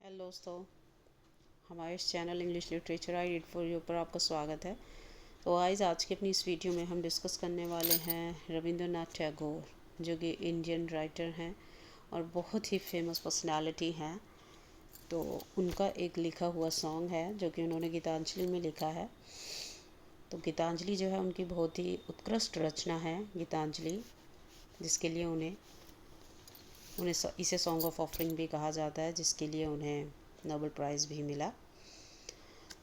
Hello दोस्तों, हमारे इस channel English literature I read for you पर आपका स्वागत है। तो आज की अपनी इस वीडियो में हम डिस्कस करने वाले हैं रविंद्रनाथ टैगोर, जो कि इंडियन राइटर हैं और बहुत ही फेमस पर्सनालिटी हैं। तो उनका एक लिखा हुआ सॉन्ग है जो कि उन्होंने गीतांजलि में लिखा है। तो गीतांजलि जो है उनकी बहुत ही उत्कृष्ट रचना है गीतांजलि, जिसके लिए उन्हें इसे सॉन्ग ऑफ ऑफरिंग भी कहा जाता है, जिसके लिए उन्हें नोबेल प्राइज़ भी मिला।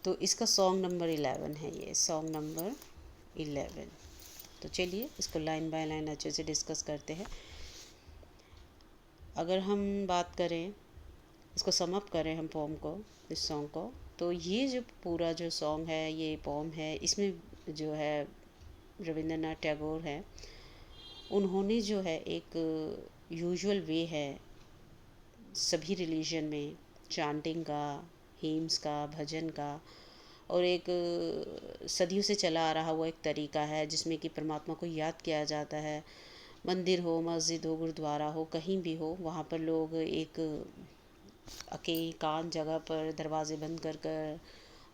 तो इसका सॉन्ग नंबर 11 है, ये सॉन्ग नंबर 11। तो चलिए इसको लाइन बाय लाइन अच्छे से डिस्कस करते हैं। अगर हम बात करें, इसको सम अप करें हम पोम को, इस सॉन्ग को, तो ये जो पूरा जो सॉन्ग है, ये पोम है, इसमें जो है रविंद्रनाथ टैगोर हैं, उन्होंने जो है एक यूजुअल वे है सभी रिलीजन में चांटिंग का, हिम्स का, भजन का, और एक सदियों से चला आ रहा हुआ एक तरीका है जिसमें कि परमात्मा को याद किया जाता है। मंदिर हो, मस्जिद हो, गुरुद्वारा हो, कहीं भी हो, वहाँ पर लोग एक एकांत जगह पर दरवाजे बंद कर कर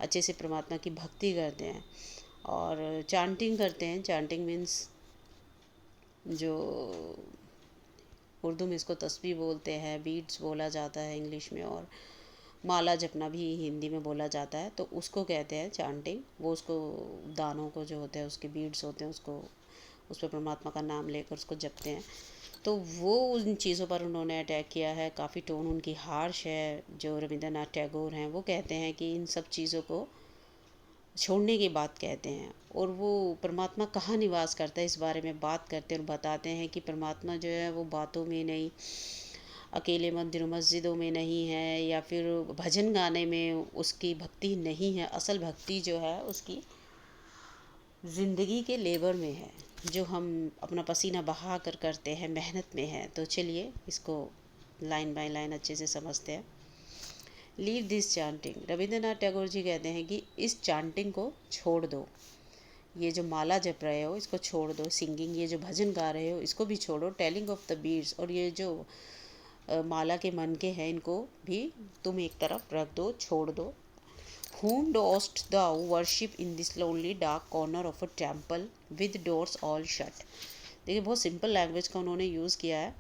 अच्छे से परमात्मा की भक्ति करते हैं और चांटिंग करते हैं। चांटिंग मीन्स जो उर्दू में इसको तस्बीह बोलते हैं, बीट्स बोला जाता है इंग्लिश में, और माला जपना भी हिंदी में बोला जाता है। तो उसको कहते हैं चांटिंग। वो उसको दानों को जो होते हैं, उसके बीड्स होते हैं, उसको उस पर परमात्मा का नाम लेकर उसको जपते हैं। तो वो उन चीज़ों पर उन्होंने अटैक किया है। काफ़ी टोन उनकी हार्श है। जो रविंद्रनाथ टैगोर हैं वो कहते हैं कि इन सब चीज़ों को छोड़ने की बात कहते हैं, और वो परमात्मा कहाँ निवास करता है इस बारे में बात करते हैं और बताते हैं कि परमात्मा जो है वो बातों में नहीं, अकेले मंदिर मस्जिदों में नहीं है, या फिर भजन गाने में उसकी भक्ति नहीं है। असल भक्ति जो है उसकी ज़िंदगी के लेबर में है, जो हम अपना पसीना बहा कर करते हैं, मेहनत में है। तो चलिए इसको लाइन बाय लाइन अच्छे से समझते हैं। Leave this chanting, Rabindranath Tagore ji कहते हैं कि इस चांटिंग को छोड़ दो। ये जो माला जप रहे हो इसको छोड़ दो। सिंगिंग, ये जो भजन गा रहे हो इसको भी छोड़ो। टेलिंग ऑफ द बीड्स, और ये जो माला के मन के हैं इनको भी तुम एक तरफ रख दो, छोड़ दो। Whom dost thou worship in this lonely dark corner of a temple with doors all shut? देखिए बहुत सिंपल लैंग्वेज का उन्होंने यूज़ किया है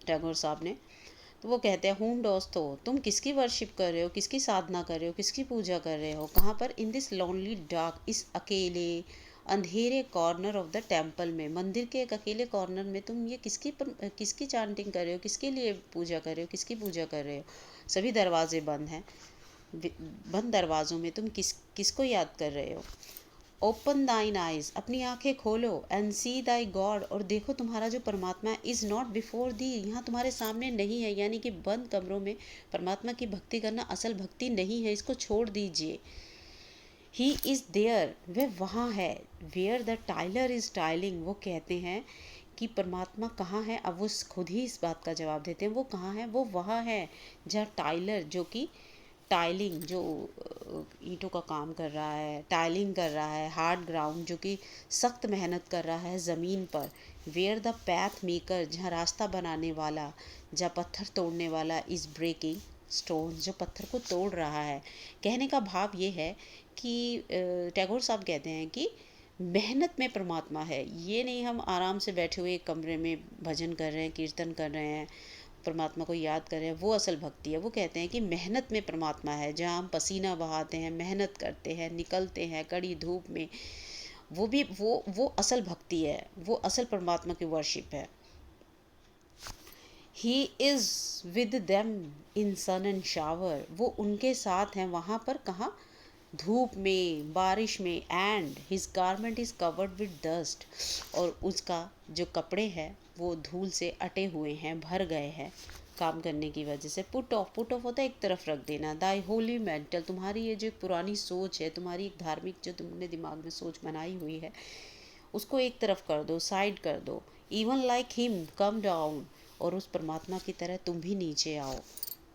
टैगोर साहब ने। तो वो कहते हैं whom dost, हो तुम किसकी वर्शिप कर रहे हो, किसकी साधना कर रहे हो, किसकी पूजा कर रहे हो, कहाँ पर? इन दिस लोनली डार्क, इस अकेले अंधेरे कॉर्नर ऑफ द टेम्पल में, मंदिर के एक अकेले कॉर्नर में तुम ये किसकी चांटिंग कर रहे हो, किसके लिए पूजा कर रहे हो, किसकी पूजा कर रहे हो? सभी दरवाजे बंद हैं। बंद दरवाज़ों में तुम किसको याद कर रहे हो? ओपन दाइन आइज, अपनी आंखें खोलो, एंड सी दाई गॉड, और देखो तुम्हारा जो परमात्मा इज़ नॉट बिफोर दी, यहाँ तुम्हारे सामने नहीं है। यानी कि बंद कमरों में परमात्मा की भक्ति करना असल भक्ति नहीं है, इसको छोड़ दीजिए। ही इज़ देयर, वह वहाँ है। Where the tiler is tiling, वो कहते हैं कि परमात्मा कहाँ है। अब वो खुद ही इस बात का जवाब देते हैं, वो कहाँ है? वो वहाँ है जहाँ टाइलर, जो कि टाइलिंग, जो ईंटों का काम कर रहा है, टाइलिंग कर रहा है, हार्ड ग्राउंड, जो कि सख्त मेहनत कर रहा है ज़मीन पर। वेयर द पैथ मेकर, जहाँ रास्ता बनाने वाला, जहाँ पत्थर तोड़ने वाला, इज़ ब्रेकिंग स्टोन, जो पत्थर को तोड़ रहा है। कहने का भाव ये है कि टैगोर साहब कहते हैं कि मेहनत में परमात्मा है। ये नहीं हम आराम से बैठे हुए एक कमरे में भजन कर रहे हैं, कीर्तन कर रहे हैं, परमात्मा को याद कर रहे हैं, वो असल भक्ति है। वो कहते हैं कि मेहनत में परमात्मा है, जहाँ हम पसीना बहाते हैं, मेहनत करते हैं, निकलते हैं कड़ी धूप में, वो भी वो असल भक्ति है, वो असल परमात्मा की वर्शिप है। He is with them in sun and shower, वो उनके साथ हैं वहाँ पर, कहाँ? धूप में, बारिश में। And his garment is covered with dust, और उसका जो कपड़े हैं वो धूल से अटे हुए हैं, भर गए हैं काम करने की वजह से। पुट ऑफ, पुट ऑफ होता है एक तरफ रख देना। दाई होली मेंटल, तुम्हारी ये जो एक पुरानी सोच है, तुम्हारी एक धार्मिक जो तुमने दिमाग में सोच बनाई हुई है, उसको एक तरफ कर दो, साइड कर दो। Even like him come down, और उस परमात्मा की तरह तुम भी नीचे आओ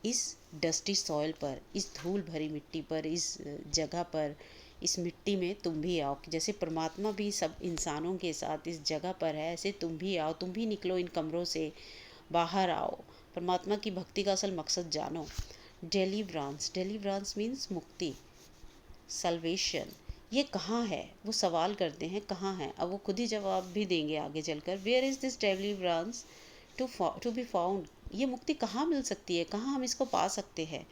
इस डस्टी सॉइल पर, इस धूल भरी मिट्टी पर, इस जगह पर, इस मिट्टी में तुम भी आओ। जैसे परमात्मा भी सब इंसानों के साथ इस जगह पर है, ऐसे तुम भी आओ, तुम भी निकलो इन कमरों से, बाहर आओ। परमात्मा की भक्ति का असल मकसद जानो। डेलीवरांस, डेलीवरांस मीन्स मुक्ति, सल्वेशन। ये कहाँ है, वो सवाल करते हैं कहाँ है। अब वो खुद ही जवाब भी देंगे आगे चलकर, where is this deliverance to be found. ये मुक्ति कहाँ मिल सकती है, कहाँ हम इसको पा सकते हैं।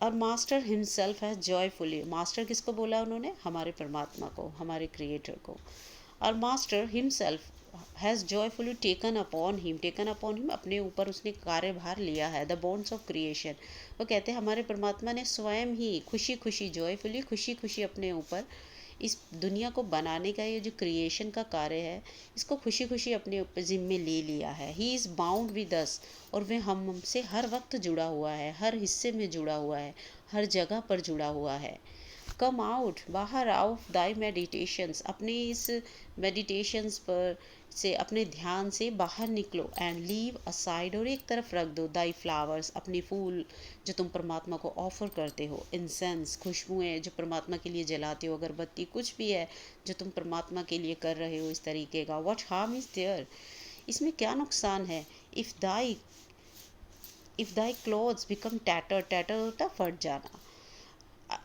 और मास्टर हिमसेल्फ है जॉयफुली, मास्टर किसको बोला उन्होंने, हमारे परमात्मा को, हमारे क्रिएटर को। और master himself has joyfully taken upon him, अपने ऊपर उसने कार्यभार लिया है, द बॉन्ड्स ऑफ क्रिएशन। वो कहते हैं हमारे परमात्मा ने स्वयं ही खुशी खुशी, जॉयफुली खुशी खुशी अपने ऊपर इस दुनिया को बनाने का, ये जो क्रिएशन का कार्य है, इसको खुशी खुशी अपने ऊपर जिम्मे ले लिया है। He is bound with us, और वह हमसे हर वक्त जुड़ा हुआ है, हर हिस्से में जुड़ा हुआ है, हर जगह पर जुड़ा हुआ है। कम आउट, बाहर आओ, दाई मेडिटेशंस, अपने इस मेडिटेशंस पर से, अपने ध्यान से बाहर निकलो। एंड लीव असाइड, और एक तरफ रख दो, दाई फ्लावर्स, अपनी फूल जो तुम परमात्मा को ऑफर करते हो, इंसेंस, खुशबुएं जो परमात्मा के लिए जलाते हो, अगरबत्ती, कुछ भी है जो तुम परमात्मा के लिए कर रहे हो इस तरीके का। व्हाट हार्म इज़ देयर, इसमें क्या नुकसान है। इफ़ दाई क्लोथ्स बिकम टैटर, टैटर होता फट जाना,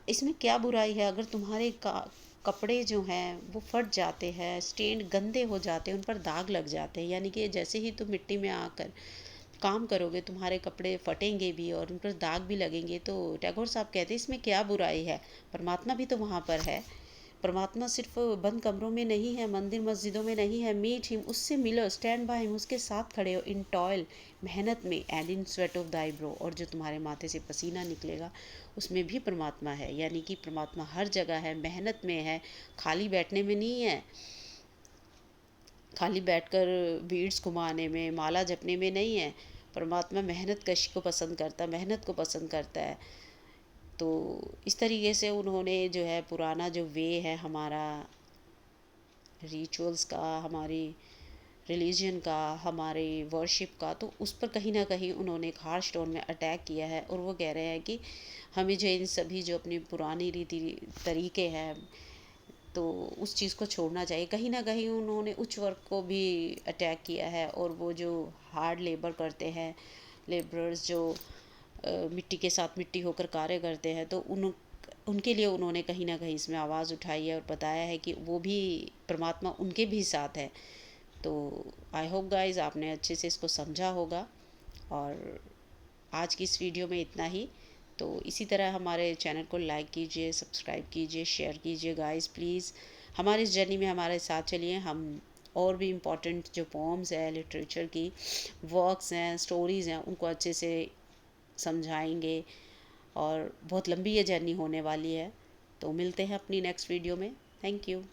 इसमें क्या बुराई है अगर तुम्हारे कपड़े जो हैं वो फट जाते हैं, स्टेन गंदे हो जाते हैं, उन पर दाग लग जाते हैं, यानी कि जैसे ही तुम मिट्टी में आकर काम करोगे तुम्हारे कपड़े फटेंगे भी और उन पर दाग भी लगेंगे। तो टैगोर साहब कहते हैं इसमें क्या बुराई है, परमात्मा भी तो वहाँ पर है। परमात्मा सिर्फ बंद कमरों में नहीं है, मंदिर मस्जिदों में नहीं है। मीट हिम, उससे मिलो, स्टैंड बाय हिम, उसके साथ खड़े हो। इन टॉयल, मेहनत में, and in sweat of thy bro, और जो तुम्हारे माथे से पसीना निकलेगा उसमें भी परमात्मा है। यानी कि परमात्मा हर जगह है, मेहनत में है, खाली बैठने में नहीं है, खाली बैठकर बीड्स घुमाने में, माला जपने में नहीं है। परमात्मा मेहनत कशी को पसंद करता है, मेहनत को पसंद करता है। तो इस तरीके से उन्होंने जो है पुराना जो वे है हमारा रिचुअल्स का, हमारी रिलीजन का, हमारे वर्शिप का, तो उस पर कहीं ना कहीं उन्होंने एक हार्श टोन में अटैक किया है। और वो कह रहे हैं कि हमें जो इन सभी जो अपनी पुरानी रीति तरीके हैं तो उस चीज़ को छोड़ना चाहिए। कहीं ना कहीं उन्होंने उच्च वर्ग को भी अटैक किया है, और वो जो हार्ड लेबर करते हैं, लेबरर्स जो मिट्टी के साथ मिट्टी होकर कार्य करते हैं, तो उनके लिए उन्होंने कहीं ना कहीं इसमें आवाज़ उठाई है और बताया है कि वो भी, परमात्मा उनके भी साथ है। तो आई होप गाइस आपने अच्छे से इसको समझा होगा। और आज की इस वीडियो में इतना ही। तो इसी तरह हमारे चैनल को लाइक कीजिए, सब्सक्राइब कीजिए, शेयर कीजिए गाइस प्लीज़। हमारे इस जर्नी में हमारे साथ चलिए। हम और भी इम्पोर्टेंट जो पोम्स है, लिटरेचर की वर्क्स हैं, स्टोरीज़ हैं, उनको अच्छे से समझाएंगे। और बहुत लंबी ये जर्नी होने वाली है। तो मिलते हैं अपनी नेक्स्ट वीडियो में। Thank you.